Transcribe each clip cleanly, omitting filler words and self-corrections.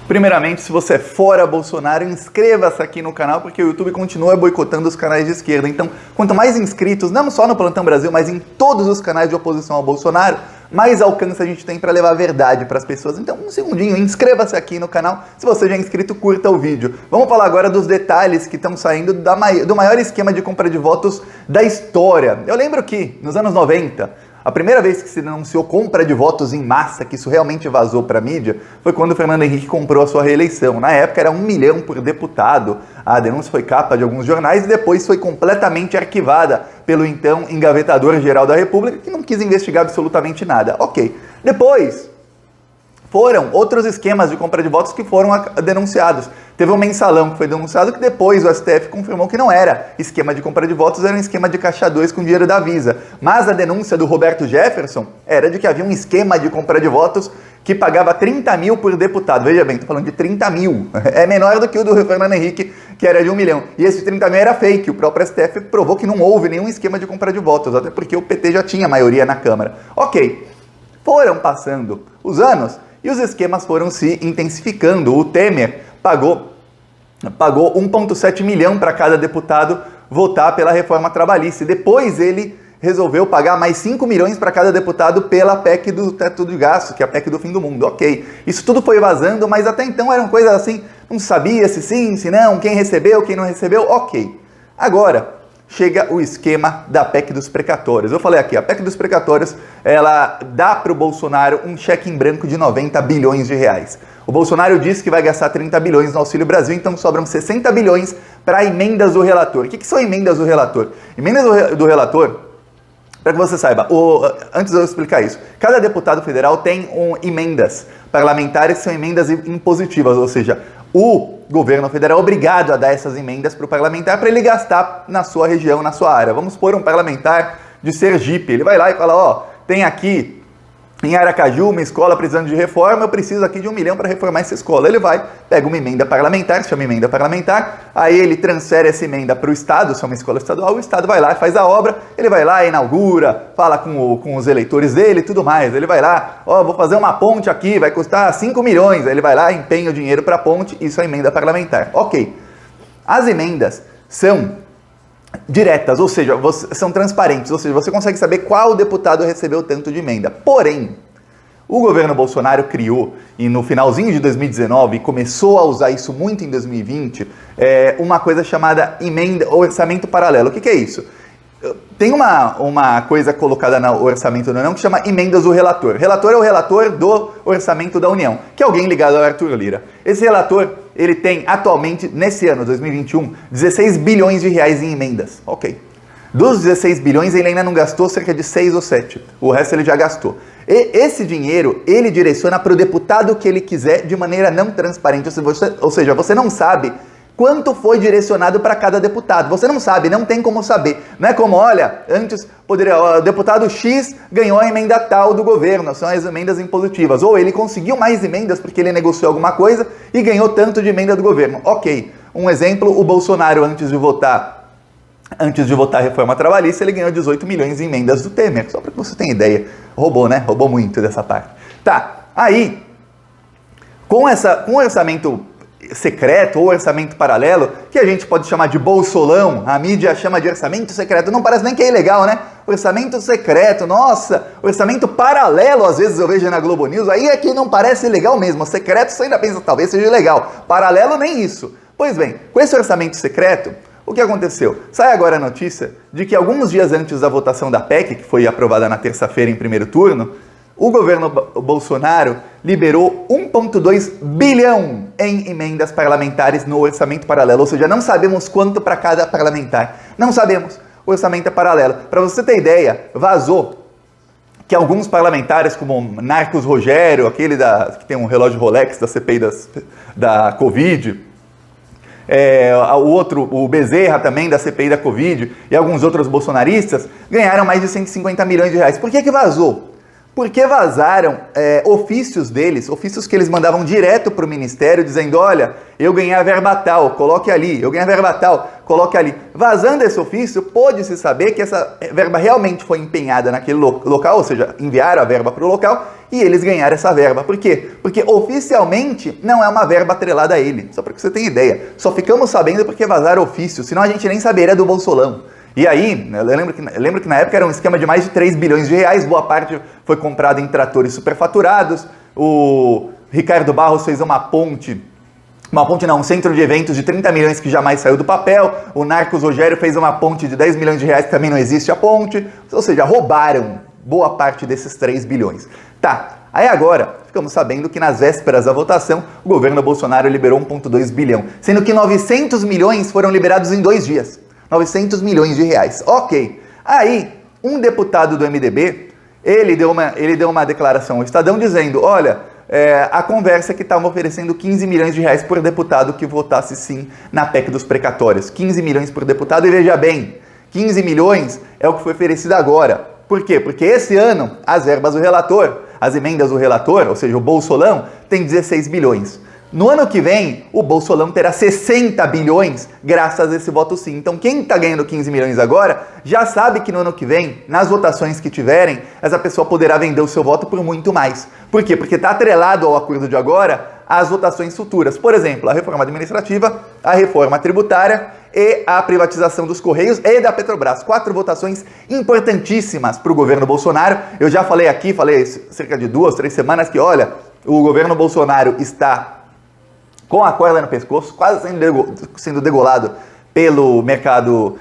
Primeiramente, se você é fora Bolsonaro, inscreva-se aqui no canal, porque o YouTube continua boicotando os canais de esquerda. Então, quanto mais inscritos, não só no Plantão Brasil, mas em todos os canais de oposição ao Bolsonaro, mais alcance a gente tem para levar a verdade para as pessoas. Então, um segundinho, inscreva-se aqui no canal. Se você já é inscrito, curta o vídeo. Vamos falar agora dos detalhes que estão saindo do maior esquema de compra de votos da história. Eu lembro que, nos anos 90... a primeira vez que se denunciou compra de votos em massa, que isso realmente vazou para a mídia, foi quando o Fernando Henrique comprou a sua reeleição. Na época era 1 milhão por deputado. A denúncia foi capa de alguns jornais e depois foi completamente arquivada pelo então engavetador-geral da República, que não quis investigar absolutamente nada. Ok. Depois foram outros esquemas de compra de votos que foram denunciados. Teve um mensalão que foi denunciado que depois o STF confirmou que não era esquema de compra de votos, era um esquema de caixa 2 com dinheiro da Visa. Mas a denúncia do Roberto Jefferson era de que havia um esquema de compra de votos que pagava 30 mil por deputado. Veja bem, estou falando de 30 mil. É menor do que o do Fernando Henrique, que era de 1 milhão. E esse 30 mil era fake. O próprio STF provou que não houve nenhum esquema de compra de votos, até porque o PT já tinha maioria na Câmara. Ok, foram passando os anos e os esquemas foram se intensificando. O Temer pagou 1,7 milhão para cada deputado votar pela reforma trabalhista. E depois ele resolveu pagar mais 5 milhões para cada deputado pela PEC do teto de gastos, que é a PEC do fim do mundo. Ok, isso tudo foi vazando, mas até então eram coisas assim, não sabia se sim, se não, quem recebeu, quem não recebeu. Ok, agora chega o esquema da PEC dos precatórios. Eu falei aqui, a PEC dos precatórios, ela dá para o Bolsonaro um cheque em branco de 90 bilhões de reais. O Bolsonaro disse que vai gastar 30 bilhões no Auxílio Brasil, então sobram 60 bilhões para emendas do relator. O que são emendas do relator? Emendas do relator, para que você saiba, antes de eu explicar isso, cada deputado federal tem emendas parlamentares que são emendas impositivas, ou seja, o governo federal é obrigado a dar essas emendas para o parlamentar para ele gastar na sua região, na sua área. Vamos supor um parlamentar de Sergipe, ele vai lá e fala, ó, tem aqui em Aracaju uma escola precisando de reforma, eu preciso aqui de 1 milhão para reformar essa escola. Ele vai, pega uma emenda parlamentar, se chama emenda parlamentar, aí ele transfere essa emenda para o Estado, se é uma escola estadual, o Estado vai lá e faz a obra, ele vai lá, inaugura, fala com os eleitores dele e tudo mais. Ele vai lá, ó, vou fazer uma ponte aqui, vai custar 5 milhões, aí ele vai lá, empenha o dinheiro para a ponte, isso é emenda parlamentar. Ok, as emendas são diretas, ou seja, são transparentes, ou seja, você consegue saber qual deputado recebeu tanto de emenda. Porém, o governo Bolsonaro criou, e no finalzinho de 2019, começou a usar isso muito em 2020, uma coisa chamada emenda, orçamento paralelo. O que é isso? Tem uma coisa colocada no orçamento da União que chama emendas do relator. O relator é o relator do orçamento da União, que é alguém ligado ao Arthur Lira. Esse relator, ele tem atualmente, nesse ano, 2021, 16 bilhões de reais em emendas. Ok. Dos 16 bilhões, ele ainda não gastou cerca de 6 ou 7. O resto ele já gastou. E esse dinheiro, ele direciona para o deputado que ele quiser de maneira não transparente. Ou seja, você não sabe quanto foi direcionado para cada deputado. Você não sabe, não tem como saber. Não é como, olha, antes o deputado X ganhou a emenda tal do governo, são as emendas impositivas. Ou ele conseguiu mais emendas porque ele negociou alguma coisa e ganhou tanto de emenda do governo. Ok, um exemplo, o Bolsonaro antes de votar a reforma trabalhista, ele ganhou 18 milhões em emendas do Temer. Só para que você tenha ideia. Roubou, né? Roubou muito dessa parte. Tá, aí, com o orçamento secreto ou orçamento paralelo, que a gente pode chamar de bolsolão, a mídia chama de orçamento secreto, não parece nem que é ilegal, né? Orçamento secreto, nossa, orçamento paralelo, às vezes eu vejo na Globo News, aí é que não parece legal mesmo, secreto você ainda pensa, talvez seja legal, paralelo nem isso. Pois bem, com esse orçamento secreto, o que aconteceu? Sai agora a notícia de que alguns dias antes da votação da PEC, que foi aprovada na terça-feira em primeiro turno, o governo Bolsonaro liberou 1,2 bilhão em emendas parlamentares no orçamento paralelo. Ou seja, não sabemos quanto para cada parlamentar. Não sabemos. O orçamento é paralelo. Para você ter ideia, vazou que alguns parlamentares, como Narcos Rogério, aquele que tem um relógio Rolex da CPI da Covid, o Bezerra também da CPI da Covid, e alguns outros bolsonaristas, ganharam mais de 150 milhões de reais. Por que vazou? Porque vazaram ofícios deles, ofícios que eles mandavam direto para o Ministério, dizendo, olha, eu ganhei a verba tal, coloque ali, eu ganhei a verba tal, coloque ali. Vazando esse ofício, pôde-se saber que essa verba realmente foi empenhada naquele local, ou seja, enviaram a verba para o local, e eles ganharam essa verba. Por quê? Porque oficialmente não é uma verba atrelada a ele, só para que você tenha ideia. Só ficamos sabendo porque vazaram ofícios, senão a gente nem saberia do Bolsolão. E aí, eu lembro que na época era um esquema de mais de 3 bilhões de reais, boa parte foi comprada em tratores superfaturados, o Ricardo Barros fez um centro de eventos de 30 milhões que jamais saiu do papel, o Narcos Rogério fez uma ponte de 10 milhões de reais que também não existe a ponte, ou seja, roubaram boa parte desses 3 bilhões. Tá, aí agora ficamos sabendo que nas vésperas da votação, o governo Bolsonaro liberou 1,2 bilhão, sendo que 900 milhões foram liberados em 2 dias. 900 milhões de reais. Ok. Aí, um deputado do MDB, ele deu uma declaração ao Estadão dizendo, olha, a conversa que estavam oferecendo 15 milhões de reais por deputado que votasse sim na PEC dos precatórios. 15 milhões por deputado e veja bem, 15 milhões é o que foi oferecido agora. Por quê? Porque esse ano, as verbas do relator, as emendas do relator, ou seja, o Bolsolão, tem 16 bilhões. No ano que vem, o Bolsolão terá 60 bilhões graças a esse voto sim. Então quem está ganhando 15 milhões agora, já sabe que no ano que vem, nas votações que tiverem, essa pessoa poderá vender o seu voto por muito mais. Por quê? Porque está atrelado ao acordo de agora às votações futuras. Por exemplo, a reforma administrativa, a reforma tributária e a privatização dos Correios e da Petrobras. 4 votações importantíssimas para o governo Bolsonaro. Eu já falei aqui, cerca de 2, 3 semanas que, olha, o governo Bolsonaro está com a corda no pescoço, quase sendo degolado pelo mercado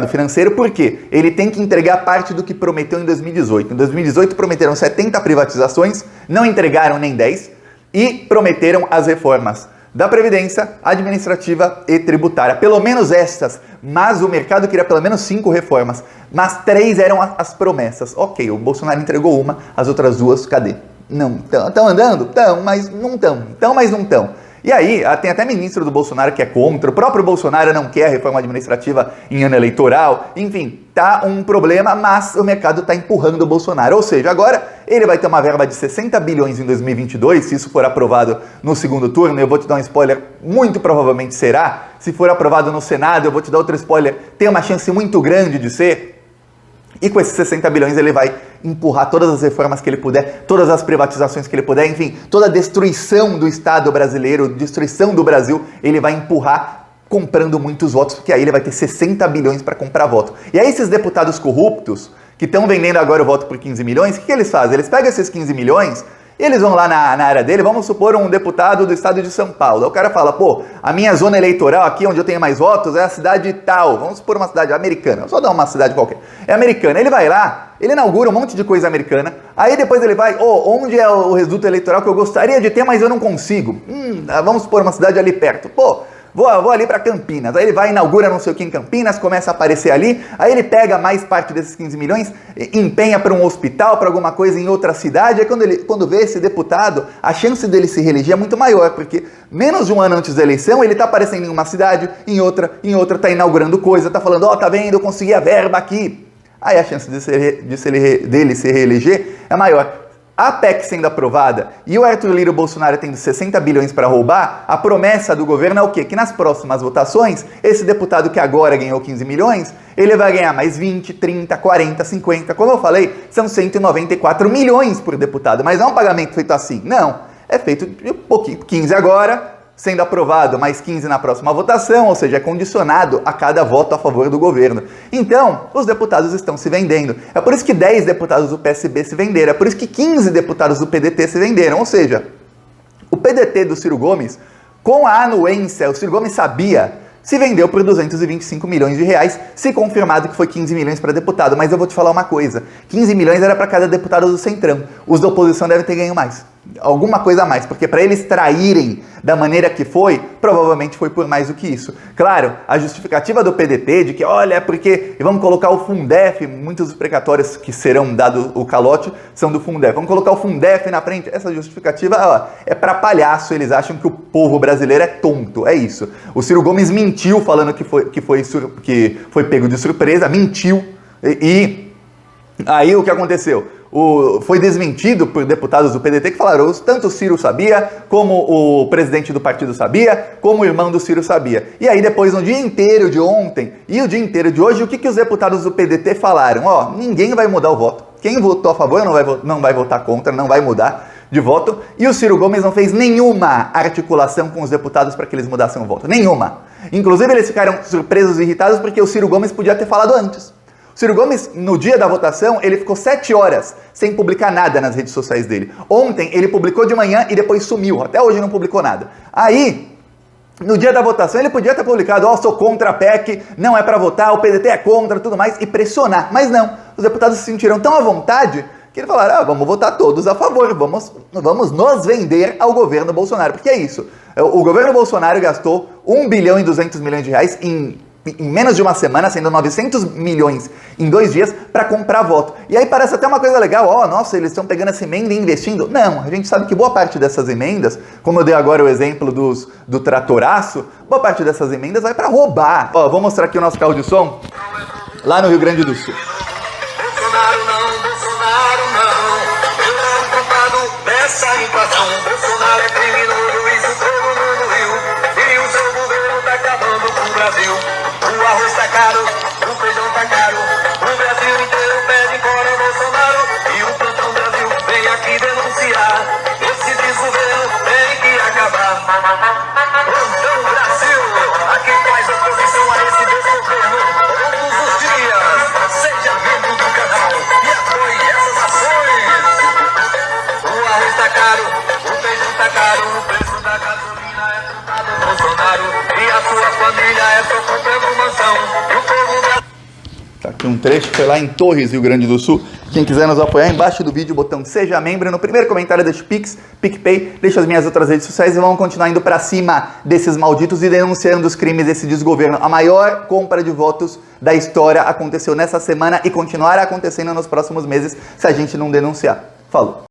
financeiro. Por quê? Ele tem que entregar parte do que prometeu em 2018. Em 2018 prometeram 70 privatizações, não entregaram nem 10 e prometeram as reformas da Previdência, administrativa e tributária. Pelo menos estas, mas o mercado queria pelo menos 5 reformas, mas 3 eram as promessas. Ok, o Bolsonaro entregou uma, as outras 2, cadê? Não, estão andando? Estão, mas não estão. Estão, mas não estão. E aí, tem até ministro do Bolsonaro que é contra, o próprio Bolsonaro não quer a reforma administrativa em ano eleitoral. Enfim, tá um problema, mas o mercado está empurrando o Bolsonaro. Ou seja, agora ele vai ter uma verba de 60 bilhões em 2022, se isso for aprovado no segundo turno. Eu vou te dar um spoiler, muito provavelmente será. Se for aprovado no Senado, eu vou te dar outro spoiler, tem uma chance muito grande de ser. E com esses 60 bilhões ele vai empurrar todas as reformas que ele puder, todas as privatizações que ele puder, enfim, toda a destruição do Estado brasileiro, destruição do Brasil, ele vai empurrar comprando muitos votos, porque aí ele vai ter 60 bilhões para comprar voto. E aí esses deputados corruptos, que estão vendendo agora o voto por 15 milhões, o que eles fazem? Eles pegam esses 15 milhões... E eles vão lá na área dele, vamos supor um deputado do estado de São Paulo. Aí o cara fala, pô, a minha zona eleitoral aqui, onde eu tenho mais votos, é a cidade tal. Vamos supor uma cidade americana, só dar uma cidade qualquer. É americana. Ele vai lá, ele inaugura um monte de coisa americana. Aí depois ele vai, onde é o reduto eleitoral que eu gostaria de ter, mas eu não consigo? Vamos supor uma cidade ali perto. Pô, vou ali para Campinas. Aí ele vai, inaugura não sei o que em Campinas, começa a aparecer ali. Aí ele pega mais parte desses 15 milhões, empenha para um hospital, para alguma coisa em outra cidade. Aí quando vê esse deputado, a chance dele se reeleger é muito maior, porque menos de um ano antes da eleição, ele está aparecendo em uma cidade, em outra, está inaugurando coisa, está falando, tá vendo, eu consegui a verba aqui. Aí a chance dele se reeleger é maior. A PEC sendo aprovada e o Arthur Lira e o Bolsonaro tendo 60 bilhões para roubar, a promessa do governo é o quê? Que nas próximas votações, esse deputado que agora ganhou 15 milhões, ele vai ganhar mais 20, 30, 40, 50. Como eu falei, são 194 milhões por deputado, mas não é um pagamento feito assim. Não, é feito de pouquinho, 15 agora, sendo aprovado, mais 15 na próxima votação, ou seja, é condicionado a cada voto a favor do governo. Então, os deputados estão se vendendo. É por isso que 10 deputados do PSB se venderam, é por isso que 15 deputados do PDT se venderam, ou seja, o PDT do Ciro Gomes, com a anuência, o Ciro Gomes sabia, se vendeu por 225 milhões de reais, se confirmado que foi 15 milhões para deputado. Mas eu vou te falar uma coisa, 15 milhões era para cada deputado do Centrão, os da oposição devem ter ganho mais. Alguma coisa a mais, porque para eles traírem da maneira que foi, provavelmente foi por mais do que isso. Claro, a justificativa do PDT de que, olha, é porque vamos colocar o Fundef, muitos dos precatórios que serão dado o calote são do Fundef, vamos colocar o Fundef na frente, essa justificativa é para palhaço, eles acham que o povo brasileiro é tonto, é isso. O Ciro Gomes mentiu falando que foi pego de surpresa, mentiu, e aí o que aconteceu? foi desmentido por deputados do PDT que falaram tanto o Ciro sabia, como o presidente do partido sabia, como o irmão do Ciro sabia. E aí depois, no dia inteiro de ontem e o dia inteiro de hoje, o que os deputados do PDT falaram? Ó, ninguém vai mudar o voto. Quem votou a favor não vai votar contra, não vai mudar de voto. E o Ciro Gomes não fez nenhuma articulação com os deputados para que eles mudassem o voto. Nenhuma. Inclusive, eles ficaram surpresos e irritados porque o Ciro Gomes podia ter falado antes. O Ciro Gomes, no dia da votação, ele ficou 7 horas sem publicar nada nas redes sociais dele. Ontem, ele publicou de manhã e depois sumiu. Até hoje não publicou nada. Aí, no dia da votação, ele podia ter publicado, sou contra a PEC, não é para votar, o PDT é contra, tudo mais, e pressionar. Mas não, os deputados se sentiram tão à vontade que eles falaram, vamos votar todos a favor, vamos nos vender ao governo Bolsonaro. Porque é isso, o governo Bolsonaro gastou 1 bilhão e 200 milhões de reais em menos de uma semana, sendo 900 milhões em 2 dias, para comprar voto. E aí parece até uma coisa legal, nossa, eles estão pegando essa emenda e investindo. Não, a gente sabe que boa parte dessas emendas, como eu dei agora o exemplo do tratoraço, boa parte dessas emendas vai para roubar. Vou mostrar aqui o nosso carro de som, lá no Rio Grande do Sul. Bolsonaro não, eu não culpado dessa invasão. Bolsonaro é criminoso, isso todo mundo viu. E o seu governo tá acabando com o Brasil. O arroz tá caro, o feijão tá caro. O Brasil inteiro pede fora Bolsonaro. E o Plantão Brasil vem aqui denunciar. Esse desgoverno tem que acabar. Plantão Brasil, aqui faz oposição a esse desgoverno todos os dias. Seja membro do canal e apoie essas ações. O arroz tá caro, o feijão tá caro. O preço da gasolina é trocado Bolsonaro. E a sua família é só comprando mansão. E o povo da... Tá aqui um trecho, foi lá em Torres, Rio Grande do Sul. Quem quiser nos apoiar, embaixo do vídeo, o botão Seja Membro. No primeiro comentário deixa o Pix, PicPay, deixa as minhas outras redes sociais e vamos continuar indo pra cima desses malditos e denunciando os crimes desse desgoverno. A maior compra de votos da história aconteceu nessa semana e continuará acontecendo nos próximos meses se a gente não denunciar. Falou!